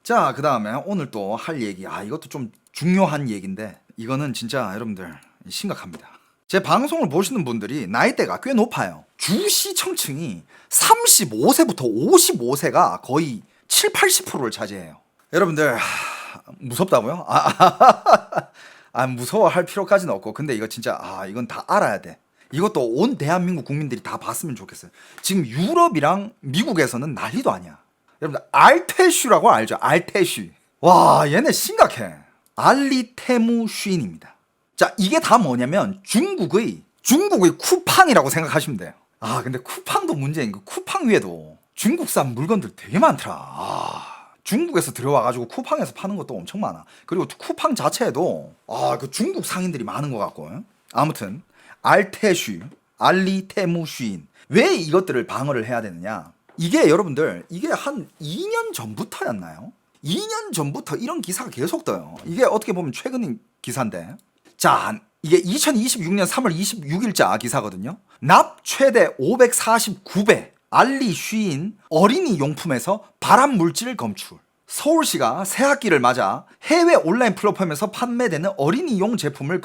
자, 그 다음에 오늘 또 할 얘기. 이것도 좀 중요한 얘기인데, 이거는 진짜 여러분들 심각합니다. 제 방송을 보시는 분들이 나이대가 꽤 높아요. 주 시청층이 35세부터 55세가 거의 7, 80%를 차지해요. 여러분들, 무섭다고요? 무서워할 필요까지는 없고, 근데 이거 진짜, 이건 다 알아야 돼. 이것도 온 대한민국 국민들이 다 봤으면 좋겠어요. 지금 유럽이랑 미국에서는 난리도 아니야. 여러분들, 알테슈라고 알죠? 알테슈. 와, 얘네 심각해. 알리테무 슈인입니다. 자, 이게 다 뭐냐면 중국의 쿠팡이라고 생각하시면 돼요. 근데 쿠팡도 문제인 거. 쿠팡 위에도 중국산 물건들 되게 많더라. 중국에서 들어와가지고 쿠팡에서 파는 것도 엄청 많아. 그리고 쿠팡 자체에도 그 중국 상인들이 많은 것 같고. 아무튼 알테슈, 알리테무 슈인. 왜 이것들을 방어를 해야 되느냐? 이게 여러분들, 이게 한 2년 전부터였나요? 2년 전부터 이런 기사가 계속 떠요. 이게 어떻게 보면 최근 기사인데. 자, 이게 2026년 3월 26일자 기사거든요. 납 최대 549배. 알리 쉬인 어린이 용품에서 발암 물질 검출. 서울시가 새학기를 맞아 해외 온라인 플랫폼에서 판매되는 어린이용 제품을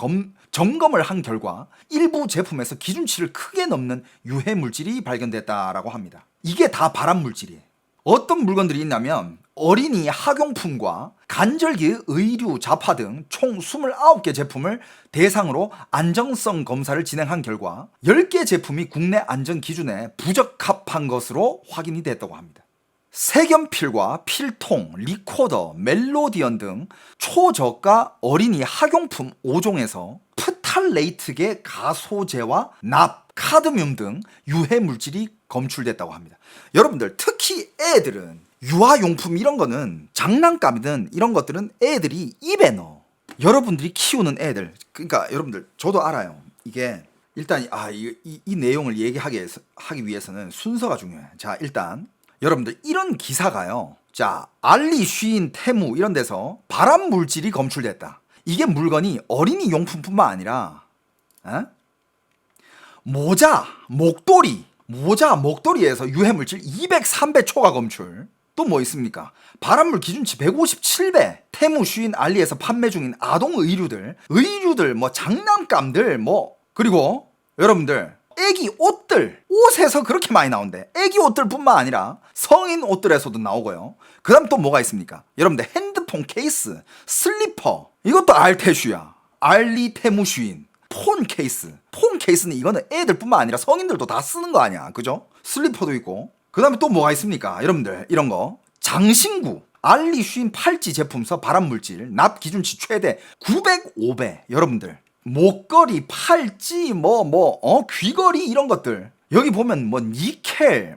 점검을 한 결과 일부 제품에서 기준치를 크게 넘는 유해 물질이 발견됐다라고 합니다. 이게 다 발암 물질이에요. 어떤 물건들이 있냐면 어린이 학용품과 간절기 의류 잡화 등 총 29개 제품을 대상으로 안정성 검사를 진행한 결과 10개 제품이 국내 안전 기준에 부적합한 것으로 확인이 됐다고 합니다. 색연필과 필통, 리코더, 멜로디언 등 초저가 어린이 학용품 5종에서 프탈레이트계 가소제와 납, 카드뮴 등 유해 물질이 검출됐다고 합니다. 여러분들, 특히 애들은 유아용품 이런 거는 장난감이든 이런 것들은 애들이 입에 넣어. 여러분들이 키우는 애들, 그러니까 여러분들 저도 알아요. 이게 일단 이 내용을 얘기하기 위해서는 순서가 중요해. 자, 일단 여러분들 이런 기사가요. 자, 알리, 쉬인, 테무 이런 데서 발암 물질이 검출됐다. 이게 물건이 어린이 용품뿐만 아니라 모자, 목도리에서 유해물질 203배 초과 검출. 또 뭐 있습니까? 발암물 기준치 157배. 테무, 쉬인, 알리에서 판매 중인 아동 의류들, 뭐 장난감들, 그리고 여러분들 애기 옷에서 그렇게 많이 나온대. 애기 옷들뿐만 아니라 성인 옷들에서도 나오고요. 그 다음 또 뭐가 있습니까? 여러분들 핸드폰 케이스, 슬리퍼, 이것도 알테슈야. 알리테무 쉬인. 폰 케이스는 이거는 애들뿐만 아니라 성인들도 다 쓰는 거 아니야. 그죠? 슬리퍼도 있고. 그 다음에 또 뭐가 있습니까? 여러분들 이런 거 장신구, 알리 쉬인 팔찌 제품서 발암물질 납 기준치 최대 905배. 여러분들 목걸이, 팔찌, 귀걸이 이런 것들 여기 보면 니켈,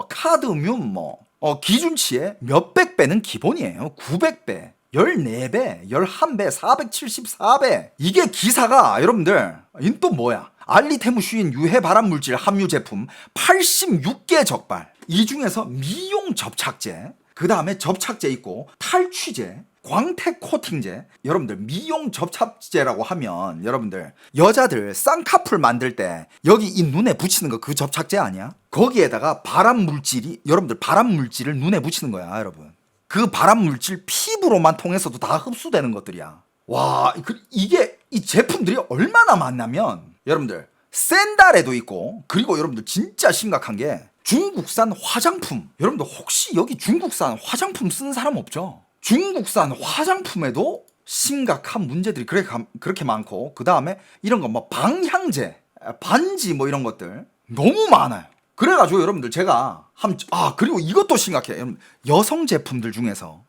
카드뮴, 기준치에 몇백 배는 기본이에요. 900배, 14배, 11배, 474배. 이게 기사가 여러분들 또 뭐야? 알리테무 쉬인 유해 발암 물질 함유 제품 86개 적발. 이 중에서 미용 접착제, 그 다음에 접착제 있고 탈취제, 광택 코팅제. 여러분들 미용 접착제라고 하면 여러분들 여자들 쌍꺼풀 만들 때 여기 이 눈에 붙이는 거 그 접착제 아니야? 거기에다가 여러분들 발암 물질을 눈에 붙이는 거야. 여러분, 그 발암 물질 피부로만 통해서도 다 흡수되는 것들이야. 와, 이게 이 제품들이 얼마나 많냐면 여러분들 샌달에도 있고, 그리고 여러분들 진짜 심각한 게 중국산 화장품. 여러분들 혹시 여기 중국산 화장품 쓰는 사람 없죠? 중국산 화장품에도 심각한 문제들이 그렇게 많고, 그 다음에 이런 거 방향제, 반지 이런 것들 너무 많아요. 그래가지고 여러분들 제가 그리고 이것도 심각해. 여러분, 여성 제품들 중에서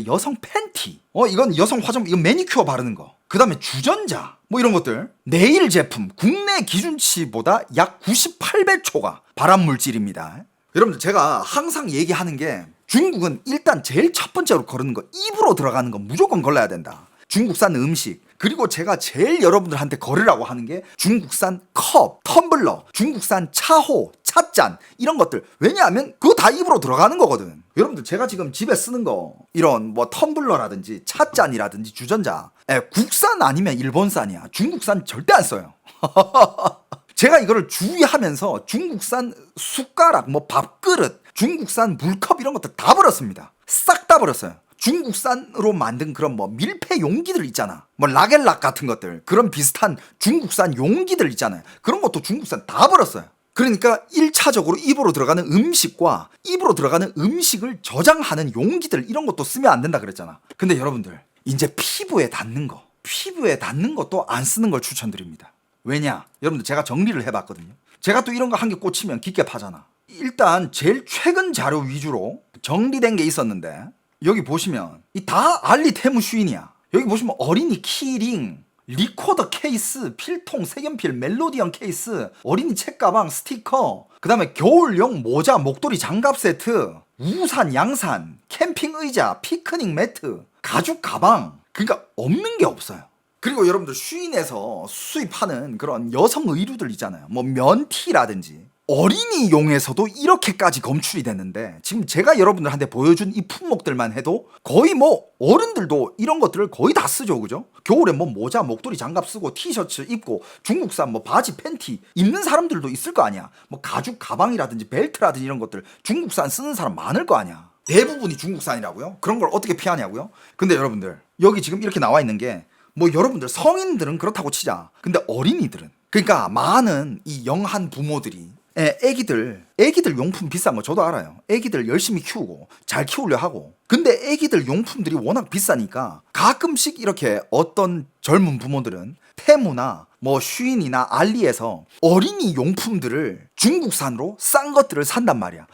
여성 팬티, 이건 여성 화장품, 이건 매니큐어 바르는 거, 그 다음에 주전자 이런 것들, 네일 제품 국내 기준치보다 약 98배 초과 발암 물질입니다. 여러분들 제가 항상 얘기하는 게 중국은 일단 제일 첫 번째로 거르는 거, 입으로 들어가는 거 무조건 걸러야 된다. 중국산 음식, 그리고 제가 제일 여러분들한테 거르라고 하는 게 중국산 컵, 텀블러, 중국산 차호, 찻잔 이런 것들. 왜냐하면 그거 다 입으로 들어가는 거거든. 여러분들 제가 지금 집에 쓰는 거 이런 텀블러라든지 찻잔이라든지 주전자, 국산 아니면 일본산이야. 중국산 절대 안 써요. 제가 이거를 주의하면서 중국산 숟가락, 밥그릇, 중국산 물컵 이런 것들 다 버렸습니다. 싹 다 버렸어요. 중국산으로 만든 그런 뭐 밀폐 용기들 있잖아. 뭐 라겔락 같은 것들, 그런 비슷한 중국산 용기들 있잖아요. 그런 것도 중국산 다 버렸어요. 그러니까 1차적으로 입으로 들어가는 음식과 입으로 들어가는 음식을 저장하는 용기들, 이런 것도 쓰면 안 된다 그랬잖아. 근데 여러분들, 이제 피부에 닿는 것도 안 쓰는 걸 추천드립니다. 왜냐? 여러분들, 제가 정리를 해봤거든요. 제가 또 이런 거 한 개 꽂히면 깊게 파잖아. 일단 제일 최근 자료 위주로 정리된 게 있었는데, 여기 보시면 이 다 알리 테무 슈인이야. 여기 보시면 어린이 키링, 리코더 케이스, 필통, 색연필, 멜로디언 케이스, 어린이 책가방, 스티커, 그 다음에 겨울용 모자, 목도리, 장갑 세트, 우산, 양산, 캠핑 의자, 피크닉 매트, 가죽 가방. 그러니까 없는 게 없어요. 그리고 여러분들, 슈인에서 수입하는 그런 여성 의류들 있잖아요. 뭐 면티라든지 어린이용에서도 이렇게까지 검출이 됐는데, 지금 제가 여러분들한테 보여준 이 품목들만 해도 거의 뭐 어른들도 이런 것들을 거의 다 쓰죠, 그죠? 겨울에 뭐 모자, 목도리, 장갑 쓰고 티셔츠 입고 중국산 뭐 바지, 팬티 입는 사람들도 있을 거 아니야. 뭐 가죽 가방이라든지 벨트라든지 이런 것들 중국산 쓰는 사람 많을 거 아니야. 대부분이 중국산이라고요? 그런 걸 어떻게 피하냐고요? 근데 여러분들, 여기 지금 이렇게 나와 있는 게, 뭐 여러분들 성인들은 그렇다고 치자. 근데 어린이들은, 그러니까 많은 이 영한 부모들이 애기들 용품 비싼 거 저도 알아요. 애기들 열심히 키우고 잘 키우려 하고. 근데 애기들 용품들이 워낙 비싸니까 가끔씩 이렇게 어떤 젊은 부모들은 테무나 뭐 슈인이나 알리에서 어린이 용품들을 중국산으로 싼 것들을 산단 말이야.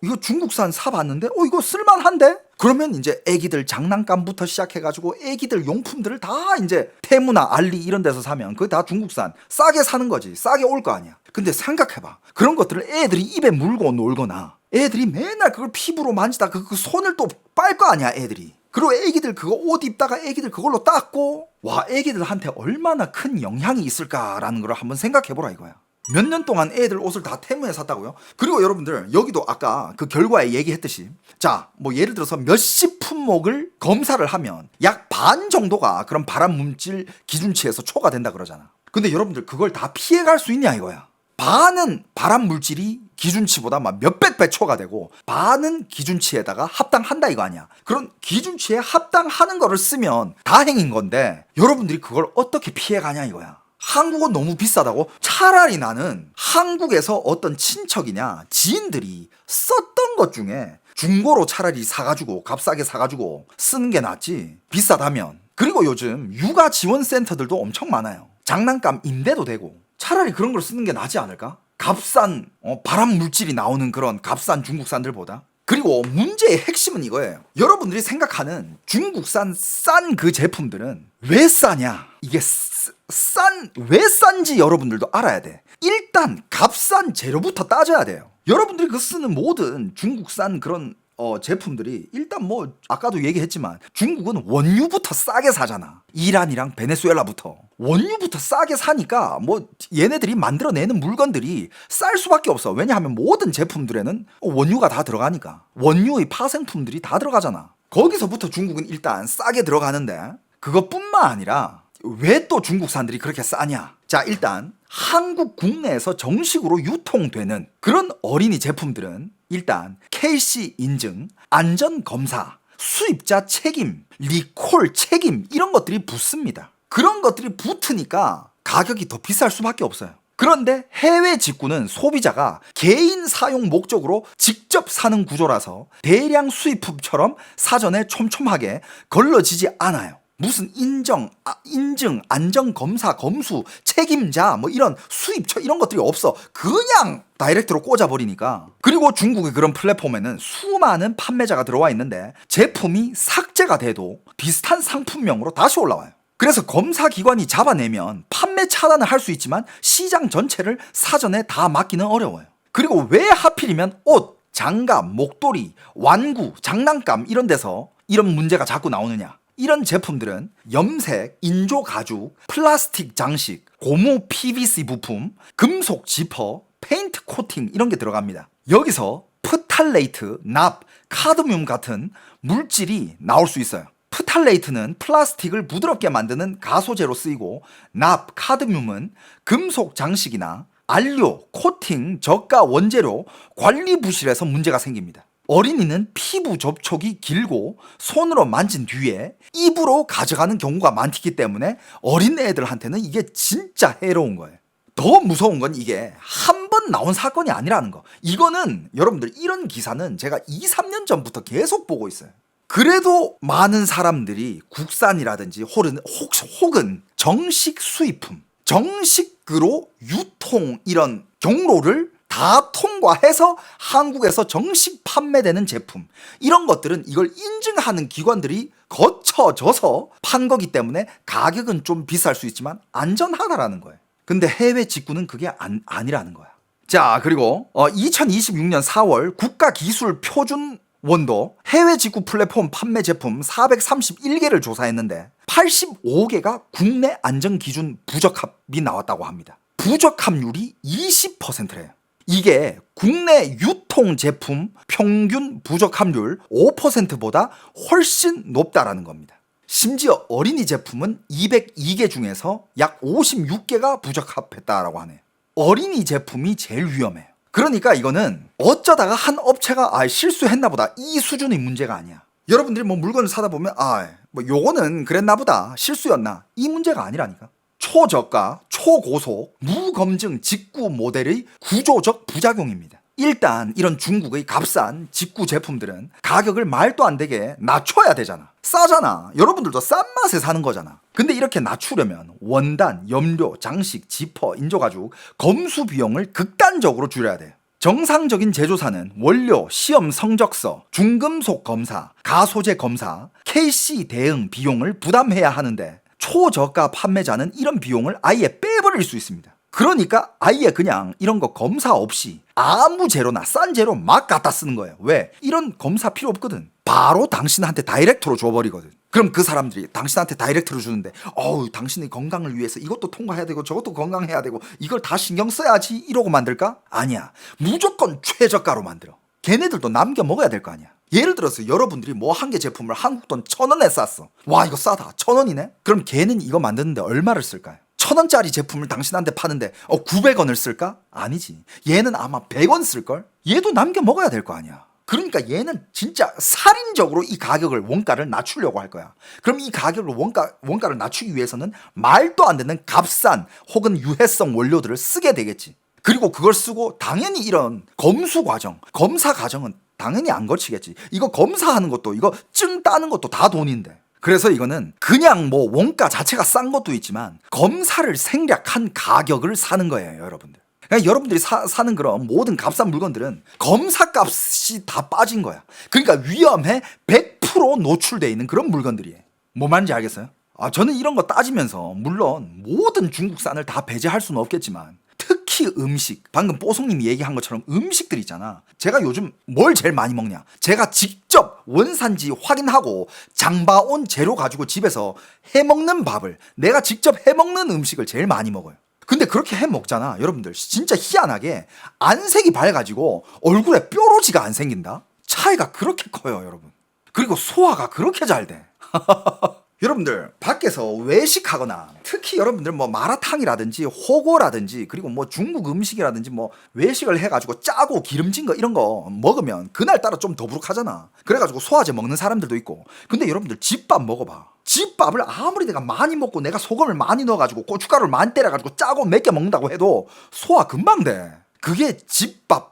이거 중국산 사봤는데 이거 쓸만한데? 그러면 이제 애기들 장난감부터 시작해가지고 애기들 용품들을 다 이제 테무나 알리 이런 데서 사면 그게 다 중국산 싸게 사는 거지. 싸게 올 거 아니야. 근데 생각해봐. 그런 것들을 애들이 입에 물고 놀거나 애들이 맨날 그걸 피부로 만지다 그 손을 또 빨 거 아니야, 애들이. 그리고 애기들 그거 옷 입다가 애기들 그걸로 닦고, 와, 애기들한테 얼마나 큰 영향이 있을까라는 걸 한번 생각해보라 이거야. 몇 년 동안 애들 옷을 다 테무에 샀다고요? 그리고 여러분들, 여기도 아까 그 결과에 얘기했듯이, 자, 뭐 예를 들어서 몇십 품목을 검사를 하면 약 반 정도가 그런 발암 물질 기준치에서 초과된다 그러잖아. 근데 여러분들, 그걸 다 피해갈 수 있냐 이거야. 반은 발암 물질이 기준치보다 막 몇백 배 초과되고, 반은 기준치에다가 합당한다 이거 아니야. 그런 기준치에 합당하는 거를 쓰면 다행인 건데, 여러분들이 그걸 어떻게 피해가냐 이거야. 한국은 너무 비싸다고? 차라리 나는 한국에서 어떤 친척이냐 지인들이 썼던 것 중에 중고로 차라리 사가지고 값싸게 사가지고 쓰는 게 낫지, 비싸다면. 그리고 요즘 육아 지원 센터들도 엄청 많아요. 장난감 임대도 되고. 차라리 그런 걸 쓰는 게 낫지 않을까? 값싼 발암 물질이 나오는 그런 값싼 중국산들보다. 그리고 문제의 핵심은 이거예요. 여러분들이 생각하는 중국산 싼 그 제품들은 왜 싸냐? 이게 왜 싼지 여러분들도 알아야 돼. 일단 값싼 재료부터 따져야 돼요. 여러분들이 그 쓰는 모든 중국산 그런 제품들이 일단 뭐 아까도 얘기했지만 중국은 원유부터 싸게 사잖아. 이란이랑 베네수엘라부터 원유부터 싸게 사니까 뭐 얘네들이 만들어내는 물건들이 쌀 수밖에 없어. 왜냐하면 모든 제품들에는 원유가 다 들어가니까. 원유의 파생품들이 다 들어가잖아. 거기서부터 중국은 일단 싸게 들어가는데, 그것뿐만 아니라 왜 또 중국산들이 그렇게 싸냐? 자, 일단 한국 국내에서 정식으로 유통되는 그런 어린이 제품들은 일단 KC 인증, 안전검사, 수입자 책임, 리콜 책임, 이런 것들이 붙습니다. 그런 것들이 붙으니까 가격이 더 비쌀 수밖에 없어요. 그런데 해외 직구는 소비자가 개인 사용 목적으로 직접 사는 구조라서 대량 수입품처럼 사전에 촘촘하게 걸러지지 않아요. 무슨 인증, 안전검사, 검수, 책임자, 뭐 이런 수입처 이런 것들이 없어. 그냥 다이렉트로 꽂아버리니까. 그리고 중국의 그런 플랫폼에는 수많은 판매자가 들어와 있는데 제품이 삭제가 돼도 비슷한 상품명으로 다시 올라와요. 그래서 검사기관이 잡아내면 판매 차단을 할 수 있지만 시장 전체를 사전에 다 막기는 어려워요. 그리고 왜 하필이면 옷, 장갑, 목도리, 완구, 장난감 이런 데서 이런 문제가 자꾸 나오느냐? 이런 제품들은 염색, 인조 가죽, 플라스틱 장식, 고무 PVC 부품, 금속 지퍼, 페인트 코팅 이런 게 들어갑니다. 여기서 프탈레이트, 납, 카드뮴 같은 물질이 나올 수 있어요. 프탈레이트는 플라스틱을 부드럽게 만드는 가소제로 쓰이고, 납, 카드뮴은 금속 장식이나 안료, 코팅, 저가 원재료, 관리 부실에서 문제가 생깁니다. 어린이는 피부 접촉이 길고 손으로 만진 뒤에 입으로 가져가는 경우가 많기 때문에 어린 애들한테는 이게 진짜 해로운 거예요. 더 무서운 건 이게 한 번 나온 사건이 아니라는 거. 이거는 여러분들 이런 기사는 제가 2, 3년 전부터 계속 보고 있어요. 그래도 많은 사람들이 국산이라든지 혹은 정식 수입품, 정식으로 유통 이런 경로를 다 통과해서 한국에서 정식 판매되는 제품, 이런 것들은 이걸 인증하는 기관들이 거쳐져서 판 거기 때문에 가격은 좀 비쌀 수 있지만 안전하다라는 거예요. 근데 해외 직구는 그게 아니라는 거야. 자, 그리고 2026년 4월 국가기술표준원도 해외 직구 플랫폼 판매 제품 431개를 조사했는데 85개가 국내 안전기준 부적합이 나왔다고 합니다. 부적합률이 20%래요. 이게 국내 유통 제품 평균 부적합률 5%보다 훨씬 높다라는 겁니다. 심지어 어린이 제품은 202개 중에서 약 56개가 부적합했다라고 하네요. 어린이 제품이 제일 위험해요. 그러니까 이거는 어쩌다가 한 업체가 실수했나 보다, 이 수준의 문제가 아니야. 여러분들이 뭐 물건을 사다 보면 뭐 요거는 그랬나 보다, 실수였나, 이 문제가 아니라니까. 초저가, 초고속, 무검증 직구 모델의 구조적 부작용입니다. 일단 이런 중국의 값싼 직구 제품들은 가격을 말도 안 되게 낮춰야 되잖아. 싸잖아. 여러분들도 싼 맛에 사는 거잖아. 근데 이렇게 낮추려면 원단, 염료, 장식, 지퍼, 인조가죽, 검수 비용을 극단적으로 줄여야 돼. 정상적인 제조사는 원료, 시험 성적서, 중금속 검사, 가소재 검사, KC 대응 비용을 부담해야 하는데 초저가 판매자는 이런 비용을 아예 빼버릴 수 있습니다. 그러니까 아예 그냥 이런 거 검사 없이 아무 재료나 싼 재료 막 갖다 쓰는 거예요. 왜? 이런 검사 필요 없거든. 바로 당신한테 다이렉트로 줘버리거든. 그럼 그 사람들이 당신한테 다이렉트로 주는데 당신의 건강을 위해서 이것도 통과해야 되고 저것도 건강해야 되고 이걸 다 신경 써야지 이러고 만들까? 아니야. 무조건 최저가로 만들어. 걔네들도 남겨 먹어야 될 거 아니야. 예를 들어서 여러분들이 뭐 한 개 제품을 한국 돈 1,000원에 쌌어. 와, 이거 싸다. 1,000원이네? 그럼 걔는 이거 만드는데 얼마를 쓸까요? 1,000원짜리 제품을 당신한테 파는데 900원을 쓸까? 아니지. 얘는 아마 100원 쓸걸? 얘도 남겨 먹어야 될 거 아니야. 그러니까 얘는 진짜 살인적으로 이 가격을, 원가를 낮추려고 할 거야. 그럼 이 가격을, 원가를 낮추기 위해서는 말도 안 되는 값싼 혹은 유해성 원료들을 쓰게 되겠지. 그리고 그걸 쓰고 당연히 이런 검수 과정, 검사 과정은 당연히 안 거치겠지. 이거 검사하는 것도, 이거 증 따는 것도 다 돈인데. 그래서 이거는 그냥 뭐 원가 자체가 싼 것도 있지만 검사를 생략한 가격을 사는 거예요, 여러분들. 그러니까 여러분들이 사는 그런 모든 값싼 물건들은 검사값이 다 빠진 거야. 그러니까 위험에 100% 노출되어 있는 그런 물건들이에요. 뭐 말인지 알겠어요? 저는 이런 거 따지면서 물론 모든 중국산을 다 배제할 수는 없겠지만 특히 음식, 방금 뽀송님이 얘기한 것처럼 음식들 있잖아. 제가 요즘 뭘 제일 많이 먹냐? 제가 직접 원산지 확인하고 장봐온 재료 가지고 집에서 해먹는 밥을, 내가 직접 해먹는 음식을 제일 많이 먹어요. 근데 그렇게 해 먹잖아. 여러분들 진짜 희한하게 안색이 밝아지고 얼굴에 뾰루지가 안 생긴다? 차이가 그렇게 커요, 여러분. 그리고 소화가 그렇게 잘 돼. 여러분들 밖에서 외식하거나 특히 여러분들 뭐 마라탕이라든지 호거라든지 그리고 뭐 중국 음식이라든지 뭐 외식을 해가지고 짜고 기름진 거 이런 거 먹으면 그날따라 좀 더부룩하잖아. 그래가지고 소화제 먹는 사람들도 있고. 근데 여러분들 집밥 먹어봐. 집밥을 아무리 내가 많이 먹고 내가 소금을 많이 넣어가지고 고춧가루를 많이 때려가지고 짜고 맵게 먹는다고 해도 소화 금방 돼. 그게 집밥,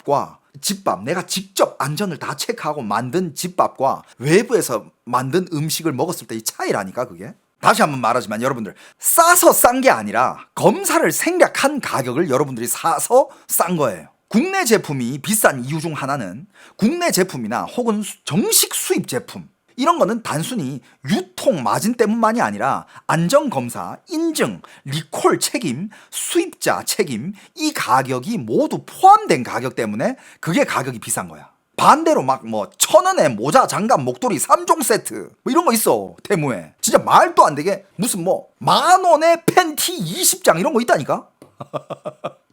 내가 직접 안전을 다 체크하고 만든 집밥과 외부에서 만든 음식을 먹었을 때의 차이라니까, 그게. 다시 한번 말하지만 여러분들, 싸서 싼 게 아니라 검사를 생략한 가격을 여러분들이 사서 싼 거예요. 국내 제품이 비싼 이유 중 하나는 국내 제품이나 혹은 정식 수입 제품, 이런 거는 단순히 유통 마진 때문만이 아니라 안전검사, 인증, 리콜 책임, 수입자 책임, 이 가격이 모두 포함된 가격 때문에 그게 가격이 비싼 거야. 반대로 막 뭐 1,000원에 모자, 장갑, 목도리 3종 세트 뭐 이런 거 있어, 테무에. 진짜 말도 안 되게 무슨 뭐 10,000원에 팬티 20장 이런 거 있다니까?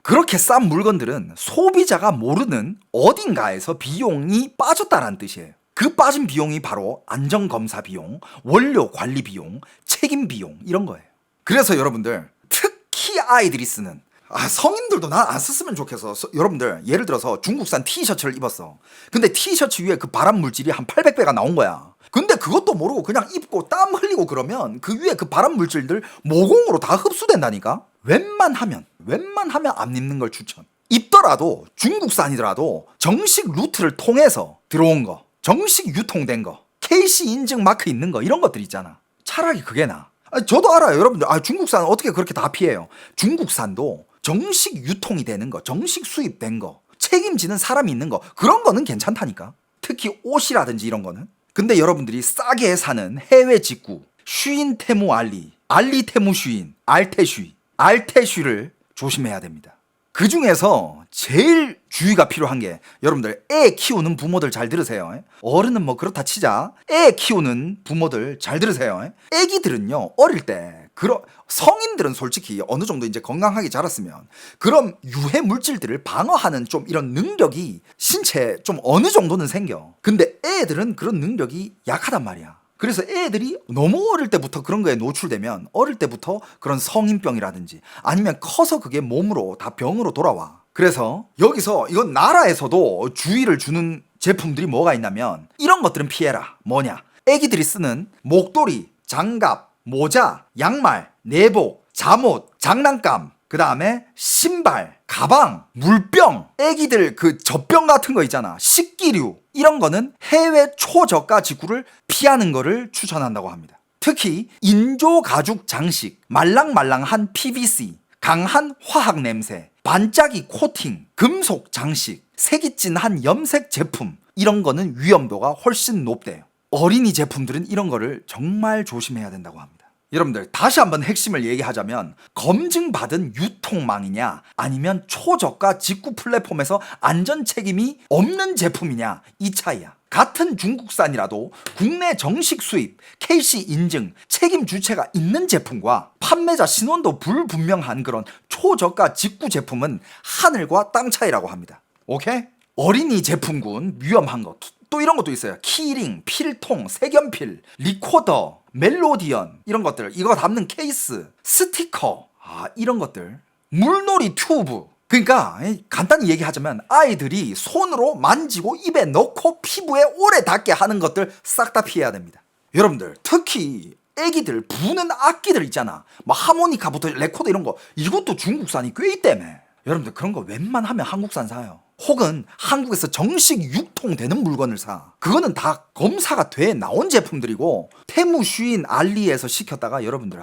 그렇게 싼 물건들은 소비자가 모르는 어딘가에서 비용이 빠졌다라는 뜻이에요. 그 빠진 비용이 바로 안전검사 비용, 원료 관리 비용, 책임 비용 이런 거예요. 그래서 여러분들 특히 아이들이 쓰는 성인들도 난 안 썼으면 좋겠어. 여러분들 예를 들어서 중국산 티셔츠를 입었어. 근데 티셔츠 위에 그 발암 물질이 한 800배가 나온 거야. 근데 그것도 모르고 그냥 입고 땀 흘리고 그러면 그 위에 그 발암 물질들 모공으로 다 흡수된다니까. 웬만하면 안 입는 걸 추천. 입더라도 중국산이더라도 정식 루트를 통해서 들어온 거, 정식 유통된 거, KC 인증 마크 있는 거, 이런 것들 있잖아. 차라리 그게 나아. 저도 알아요, 여러분들. 중국산 어떻게 그렇게 다 피해요? 중국산도 정식 유통이 되는 거, 정식 수입된 거, 책임지는 사람이 있는 거, 그런 거는 괜찮다니까. 특히 옷이라든지 이런 거는. 근데 여러분들이 싸게 사는 해외 직구, 쉬인 테무 알리 테무 쉬인, 알테쉬를 조심해야 됩니다. 그 중에서 제일 주의가 필요한 게, 여러분들 애 키우는 부모들 잘 들으세요. 어른은 뭐 그렇다 치자, 애 키우는 부모들 잘 들으세요. 애기들은요, 어릴 때 성인들은 솔직히 어느 정도 이제 건강하게 자랐으면 그런 유해 물질들을 방어하는 좀 이런 능력이 신체에 좀 어느 정도는 생겨. 근데 애들은 그런 능력이 약하단 말이야. 그래서 애들이 너무 어릴 때부터 그런 거에 노출되면 어릴 때부터 그런 성인병이라든지 아니면 커서 그게 몸으로 다 병으로 돌아와. 그래서 여기서 이건 나라에서도 주의를 주는 제품들이 뭐가 있냐면, 이런 것들은 피해라. 뭐냐? 애기들이 쓰는 목도리, 장갑, 모자, 양말, 내복, 잠옷, 장난감, 그 다음에 신발, 가방, 물병, 애기들 그 젖병 같은 거 있잖아, 식기류, 이런 거는 해외 초저가 직구를 피하는 거를 추천한다고 합니다. 특히 인조 가죽 장식, 말랑말랑한 PVC, 강한 화학 냄새, 반짝이 코팅, 금속 장식, 색이 진한 염색 제품, 이런 거는 위험도가 훨씬 높대요. 어린이 제품들은 이런 거를 정말 조심해야 된다고 합니다. 여러분들 다시 한번 핵심을 얘기하자면, 검증받은 유통망이냐 아니면 초저가 직구 플랫폼에서 안전 책임이 없는 제품이냐, 이 차이야. 같은 중국산이라도 국내 정식 수입, KC 인증, 책임 주체가 있는 제품과 판매자 신원도 불분명한 그런 초저가 직구 제품은 하늘과 땅 차이라고 합니다. 오케이? 어린이 제품군 위험한 거 또 이런 것도 있어요. 키링, 필통, 색연필, 리코더, 멜로디언, 이런 것들, 이거 담는 케이스, 스티커, 이런 것들, 물놀이 튜브. 그러니까 간단히 얘기하자면 아이들이 손으로 만지고 입에 넣고 피부에 오래 닿게 하는 것들 싹 다 피해야 됩니다. 여러분들 특히 애기들 부는 악기들 있잖아, 뭐 하모니카부터 레코더 이런 거, 이것도 중국산이 꽤 있다며. 여러분들 그런 거 웬만하면 한국산 사요. 혹은 한국에서 정식 유통되는 물건을 사. 그거는 다 검사가 돼 나온 제품들이고, 테무, 쉬인, 알리에서 시켰다가 여러분들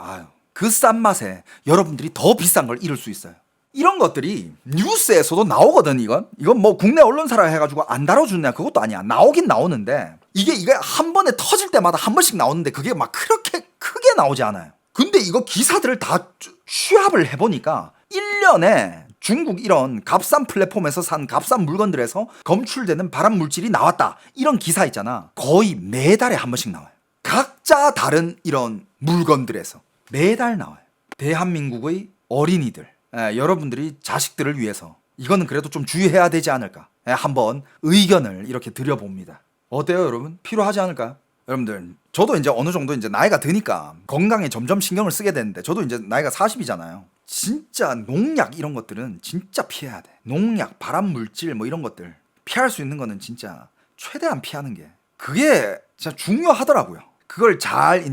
그 싼 맛에 여러분들이 더 비싼 걸 잃을 수 있어요. 이런 것들이 뉴스에서도 나오거든. 이건 뭐 국내 언론사라 해가지고 안 다뤄주냐, 그것도 아니야. 나오긴 나오는데 이게 한 번에 터질 때마다 한 번씩 나오는데 그게 막 그렇게 크게 나오지 않아요. 근데 이거 기사들을 다 취합을 해보니까 1년에 중국 이런 값싼 플랫폼에서 산 값싼 물건들에서 검출되는 발암 물질이 나왔다, 이런 기사 있잖아, 거의 매달에 한 번씩 나와요. 각자 다른 이런 물건들에서 매달 나와요. 대한민국의 어린이들, 여러분들이 자식들을 위해서 이거는 그래도 좀 주의해야 되지 않을까, 한번 의견을 이렇게 드려봅니다. 어때요 여러분? 필요하지 않을까요? 여러분들 저도 이제 어느 정도 이제 나이가 드니까 건강에 점점 신경을 쓰게 되는데, 저도 이제 나이가 40이잖아요. 진짜 농약 이런 것들은 진짜 피해야 돼. 농약, 발암 물질 뭐 이런 것들 피할 수 있는 거는 진짜 최대한 피하는 게 그게 진짜 중요하더라고요. 그걸 잘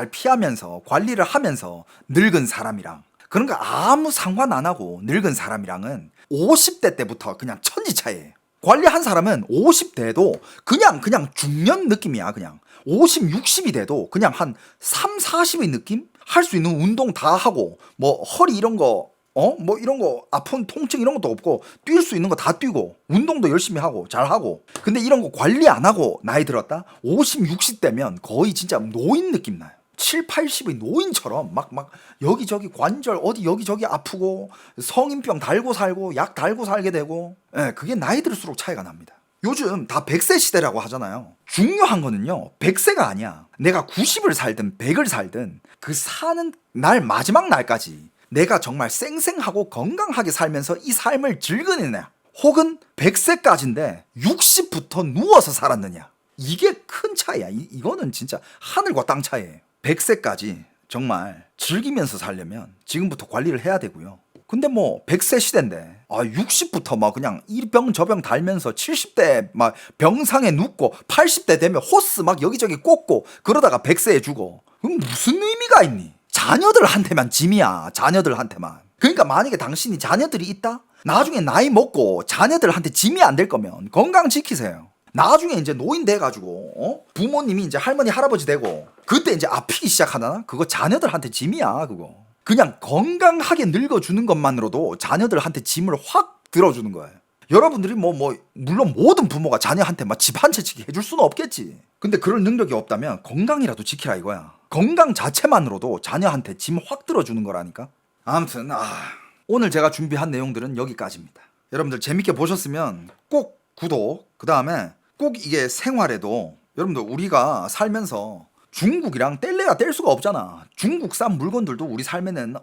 피하면서 관리를 하면서 늙은 사람이랑, 그런 거 아무 상관 안 하고 늙은 사람이랑은 50대 때부터 그냥 천지 차이예요. 관리한 사람은 50대도 그냥 중년 느낌이야. 그냥 50, 60이 돼도 그냥 한 3, 40의 느낌? 할 수 있는 운동 다 하고, 뭐 허리 이런 거, 뭐 이런 거 아픈 통증 이런 것도 없고, 뛸 수 있는 거 다 뛰고, 운동도 열심히 하고 잘 하고. 근데 이런 거 관리 안 하고 나이 들었다? 50, 60대면 거의 진짜 노인 느낌 나요. 7, 80의 노인처럼 막 여기저기 관절 어디 여기저기 아프고, 성인병 달고 살고 약 달고 살게 되고, 그게 나이 들수록 차이가 납니다. 요즘 다 100세 시대라고 하잖아요. 중요한 거는요, 100세가 아니야. 내가 90을 살든 100을 살든 그 사는 날 마지막 날까지 내가 정말 쌩쌩하고 건강하게 살면서 이 삶을 즐기느냐, 혹은 100세까지인데 60부터 누워서 살았느냐, 이게 큰 차이야. 이거는 진짜 하늘과 땅 차이예요. 100세까지 정말 즐기면서 살려면 지금부터 관리를 해야 되고요. 근데 뭐 100세 시대인데 60부터 막 그냥 이 병 저 병 달면서 70대 막 병상에 눕고 80대 되면 호스 막 여기저기 꽂고 그러다가 100세에 죽어. 그럼 무슨 의미가 있니? 자녀들한테만 짐이야. 자녀들한테만. 그러니까 만약에 당신이 자녀들이 있다? 나중에 나이 먹고 자녀들한테 짐이 안 될 거면 건강 지키세요. 나중에 이제 노인 돼가지고 부모님이 이제 할머니 할아버지 되고 그때 이제 아프기 시작하나? 그거 자녀들한테 짐이야 그거. 그냥 건강하게 늙어주는 것만으로도 자녀들한테 짐을 확 들어주는 거예요. 여러분들이 물론 모든 부모가 자녀한테 막 집 한 채 지게 해줄 수는 없겠지. 근데 그럴 능력이 없다면 건강이라도 지키라 이거야. 건강 자체만으로도 자녀한테 짐 확 들어주는 거라니까. 아무튼 오늘 제가 준비한 내용들은 여기까지입니다. 여러분들 재밌게 보셨으면 꼭 구독, 그 다음에 꼭 이게 생활에도 여러분들 우리가 살면서 중국이랑 뗄래야 뗄 수가 없잖아. 중국산 물건들도 우리 삶에는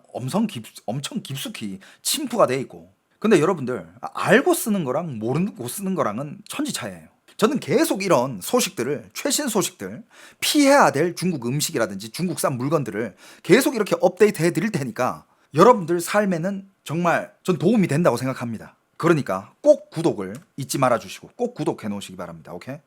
엄청 깊숙이 침투가 돼 있고. 근데 여러분들 알고 쓰는 거랑 모르고 쓰는 거랑은 천지차이예요. 저는 계속 이런 소식들을, 최신 소식들, 피해야 될 중국 음식이라든지 중국산 물건들을 계속 이렇게 업데이트 해드릴 테니까 여러분들 삶에는 정말 전 도움이 된다고 생각합니다. 그러니까 꼭 구독을 잊지 말아주시고 꼭 구독해 놓으시기 바랍니다. 오케이?